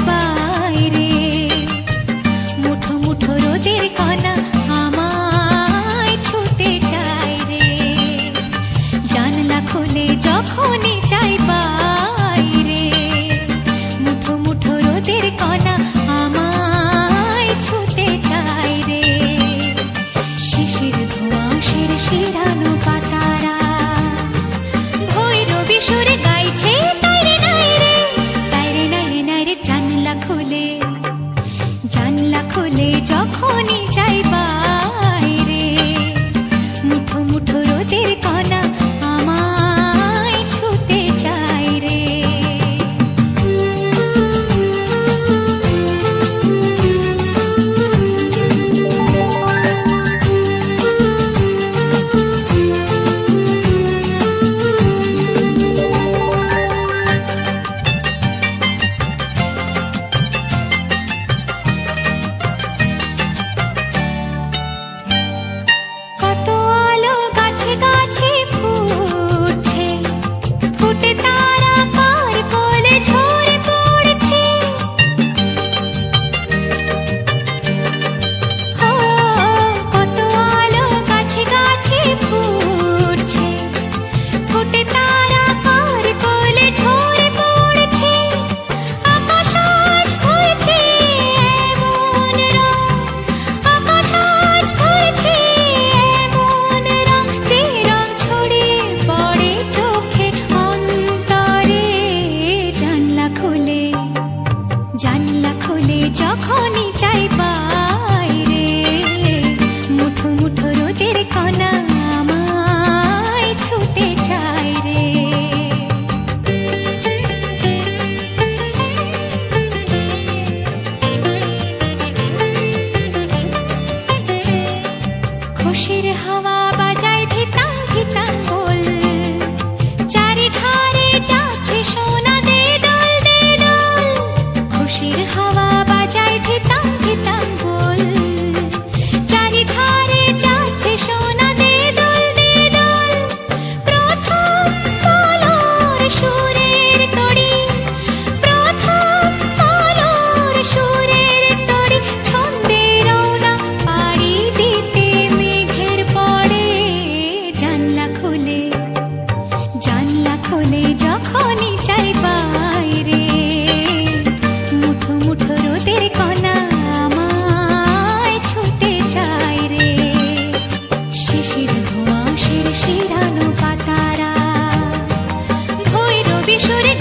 বাইরে, মুঠো মুঠো রোদের কণা আমায় ছুতে চায় রে। জানলা খুলে যখনই যাই বাইরে, মুঠো মুঠো রোদের কণা আমায় ছুতে চায় রে। শিশির ধোঁয়া শিরশিরানো পাতারা ভৈরবী সুরে গাইছে তাইরে নাই রে, তাইরে নাই রে নাই রে। জানলা খুলে যখনই যাই বাইরে, মুঠো মুঠো রোদের কণা আমায় ছুতে চায় রে। জানলা খুলে যখনই যাই বাইরে, মুঠো মুঠো রোদের কণা আমায় ছুতে চায় রে। খুশির হাওয়া বাজায় ধিতাং ধিতাং বল, চারিধারে যাচ্ছে সোনা দে দল দে দল। খুশির হাওয়া বাজায় ধিতাং ধিতাং বল, চারিধারে যাচ্ছে সোনা দে দল দে দল। প্রথম মলর সুরের তড়ি, প্রথম মলর সুরের তড়ি, ছন্দে রওনা পাড়ি দিতে মেঘের পড়ে। জানলা খুলে যখনই যাই বাইরে, মুঠো মুঠো রোদের কণা আমায় ছুতে চায় রে। শিশির ধোঁয়া শিরশিরানো পাতারা ভৈরবী সুরে